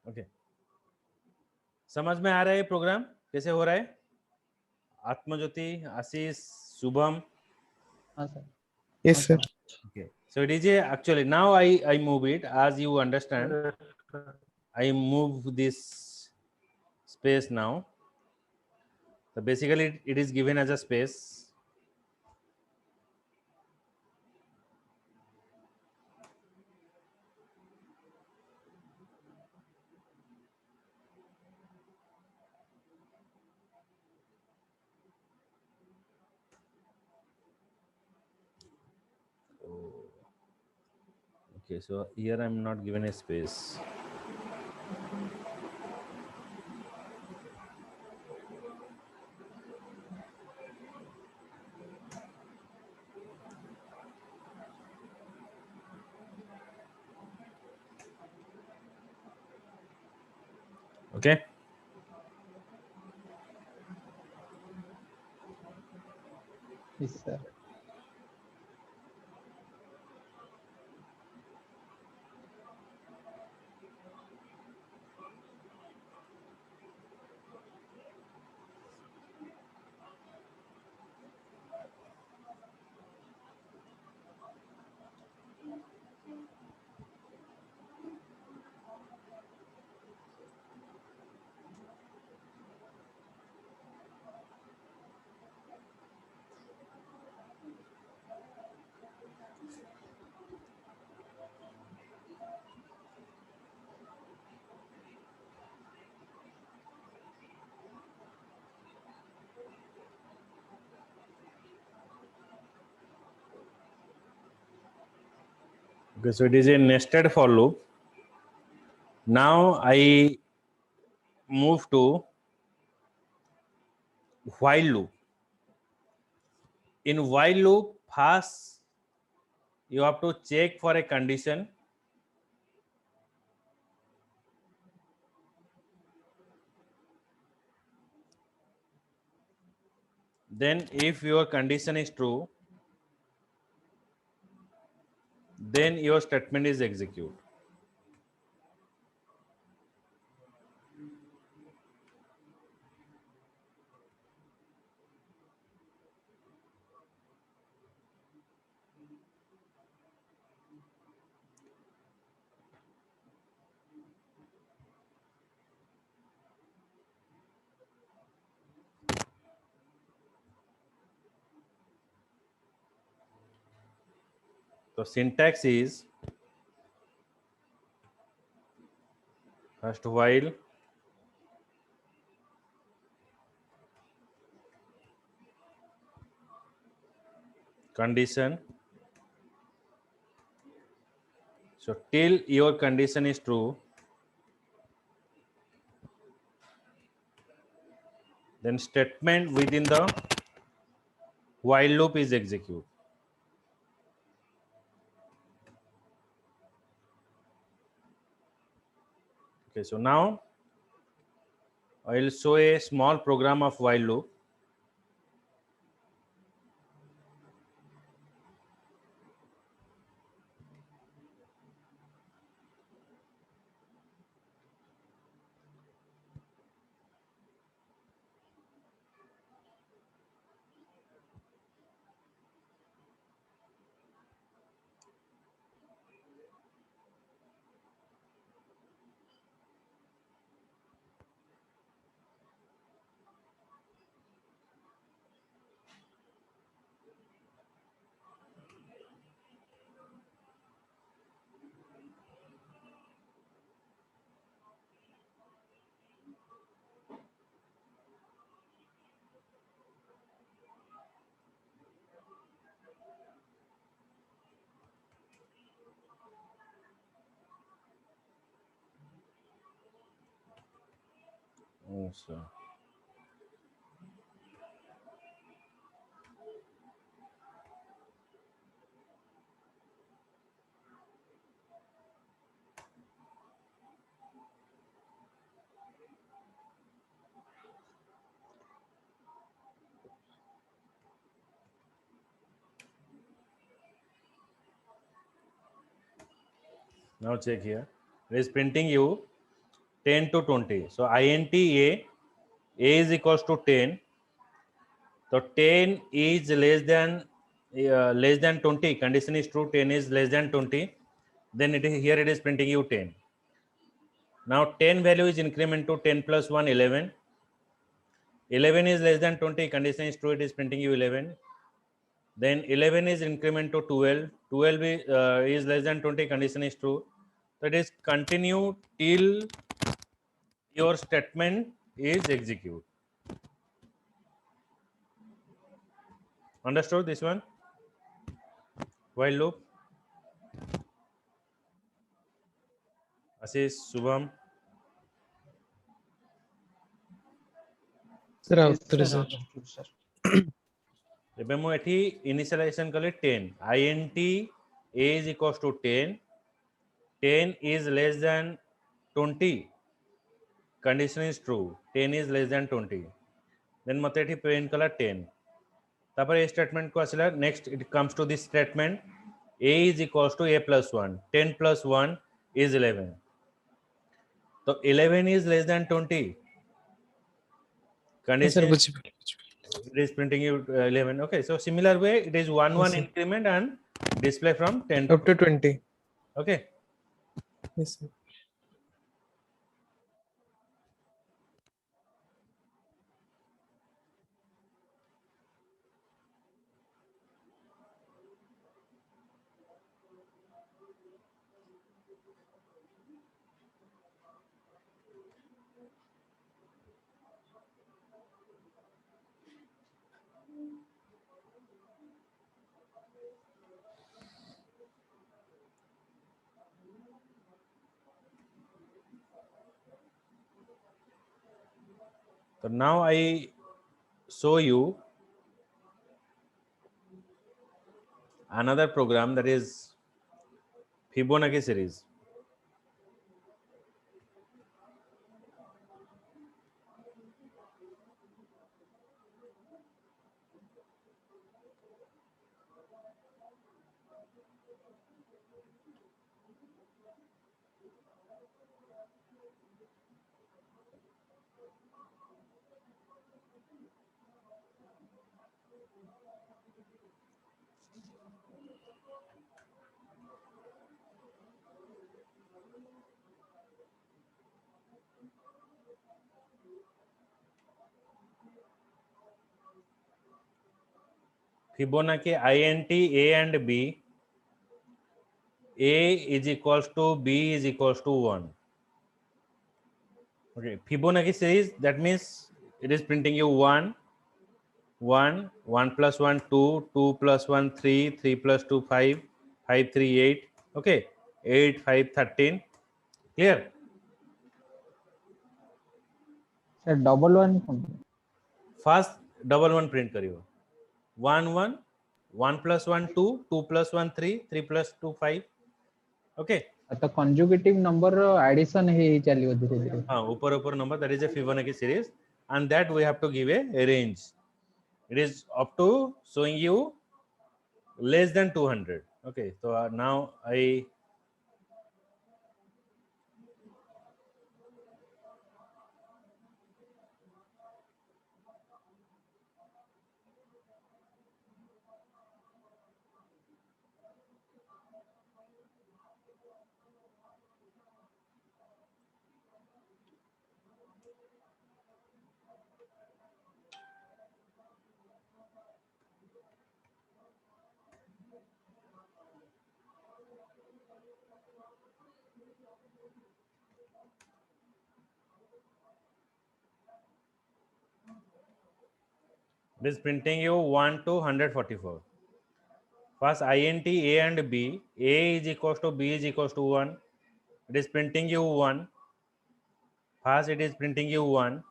Okay, समझ में आ रहा है प्रोग्राम कैसे हो रहा है? आत्मज्योति, आशीष, शुभम. हाँ sir. Yes, sir. Okay, so DJ, actually now I move it as you understand. I move this space now. So basically it is given as a space. Okay, so here I am not given a space. Okay. Yes sir. Okay, so it is a nested for loop. Now I move to while loop. In while loop, first you have to check for a condition. Then if your condition is true, then your statement is execute. So syntax is first while condition. So till your condition is true, then statement within the while loop is execute. Okay, so now I will show a small program of while loop. So now check here. It is printing you 10 to 20. So int a is equals to 10. So 10 is less than 20. Condition is true. 10 is less than 20. Then here it is printing you 10. Now 10 value is increment to 10 plus 1, 11. 11 is less than 20. Condition is true. It is printing you 11. Then 11 is increment to 12. 12 is less than 20. Condition is true. So it is continue till your statement is execute. Understood this one? While loop. Ashish, Shubham. Sir, Yes, after sir. sir. Understood, sir. ଏବେ ମୁଁ ଏଠି initialization କଲି 10. int a is equals to 10. 10 is less than 20. Condition is true. 10 is less than 20. Then मते एठी print कला 10. तापर a statement को आसिला next it comes to this statement a is equals to a plus 1. 10 plus 1 is 11. So 11 is less than 20. Sir, Condition बुझी it is printing you 11. Okay, so similar way it is 1 1 sir. increment and display from 10 up to 20. okay. Yes, sir. So now I show you another program that is Fibonacci series. Fibonacci int a and b. A is equals to b is equals to 1. Okay, Fibonacci series, that means it is printing you 1, 1, 1 plus 1, 2, 2 plus 1, 3, 3 plus 2, 5, 5, 3, 8. Okay, 8, 5, 13. Clear? Sir, double one. First double one print करियो. 1, 1, 1 plus 1, 2, 2 plus 1, 3, 3 plus 2, 5. Okay. तो conjugative number addition हे चलियो धीरे धीरे. हाँ, ऊपर ऊपर number, that is a Fibonacci series, and that we have to give a range. It is up to showing you less than 200. Okay, so now I it is printing you 1 to 144. First int a and b. A is equals to b is equals to 1. It is printing you 1. First it is printing you 1.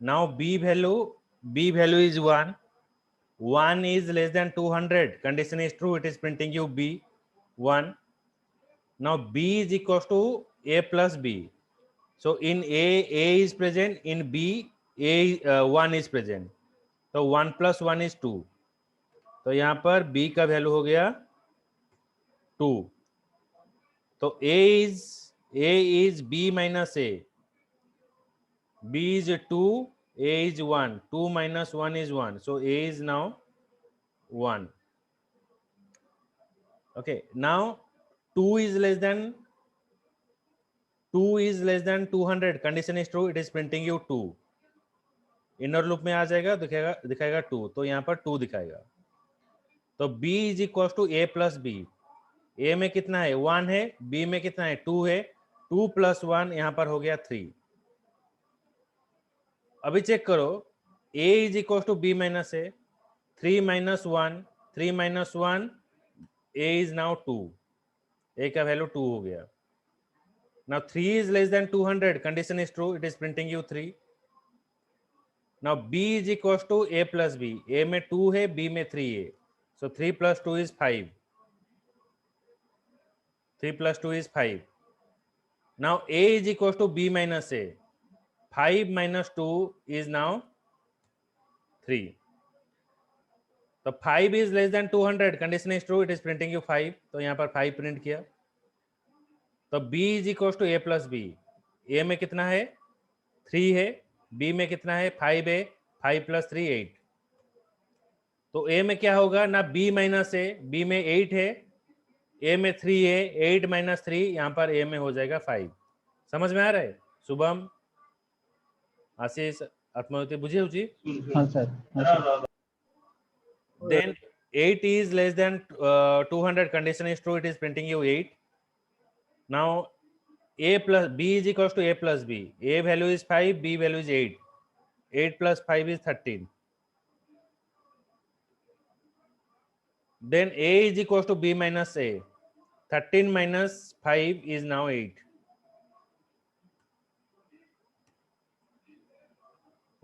Now b value is 1. 1 is less than 200. Condition is true. It is printing you b 1. Now b is equals to a plus b. So in a is present. In b, 1 is present. तो 1 plus 1 is 2. तो यहाँ पर b का value हो गया 2. तो a is b minus a. B is 2, A is 1. 2 minus 1 is 1. So A is now 1. Okay, now 2 is less than 200. Condition is true. It is printing you 2. Inner loop में आ जाएगा, दिखाएगा 2. तो यहाँ पर 2 दिखाएगा. तो B is equal to A plus B. A में कितना है 1 है, B में कितना है 2 है. 2 प्लस 1 यहाँ पर हो गया 3. अभी चेक करो, A is equal to B minus A. 3 minus 1, 3 minus 1, A is now 2. A का वैल्यू 2 हो गया. Now 3 is less than 200. Condition is true. It is printing you 3. Now B is equals to A plus B. A में 2 है, B में 3 है. So 3 plus 2 is 5. 3 plus 2 is 5. Now A is equals to B minus A. 5 minus 2 is now 3. तो 5 is less than 200. Condition is true. It is printing you 5. तो यहाँ पर 5 print किया. तो B is equals to A plus B. A में कितना है 3 है, B में कितना है 5 है. 5 plus 3 8. तो A में क्या होगा ना, B माइनस A. B में 8 है, A में 3 है. 8 माइनस 3 यहाँ पर A में हो जाएगा 5. समझ में आ रहा है शुभम, आशीष, आत्मावती, बुझे हुई? हाँ sir. Then 8 is less than 200. Condition is true. It is printing you 8. Now A plus B is equals to A plus B. A value is 5, B value is 8. 8 plus 5 is 13. Then A is equals to B minus A. 13 minus 5 is now 8.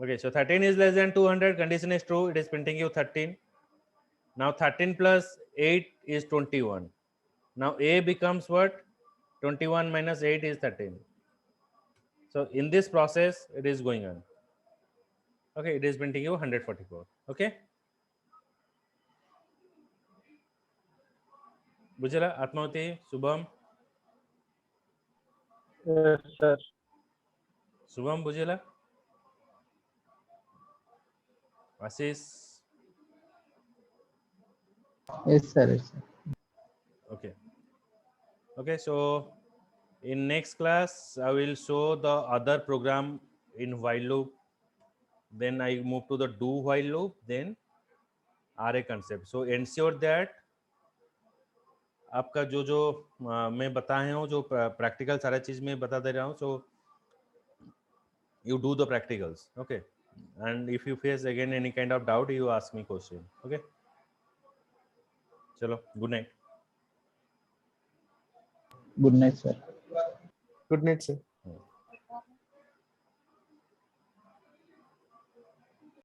Okay, so 13 is less than 200. Condition is true. It is printing you 13. Now 13 plus 8 is 21. Now A becomes what? 21 minus 8 is 13. So in this process, it is going on. Okay, it is printing you 144. Okay. बुझला आत्मावती, Shubham? Yes, sir. Shubham बुझला? आशीष? Yes sir. Yes sir. Okay. Okay, so in next class, I will show the other program in while loop. Then I move to the do while loop, then RA concept. So ensure that आपका जो मैं बताए हूँ, जो practical सारा चीज मैं बता दे रहा हूँ. So you do the practicals, okay? And if you face again any kind of doubt, you ask me question, okay? चलो, good night. Good night sir. Good night, sir.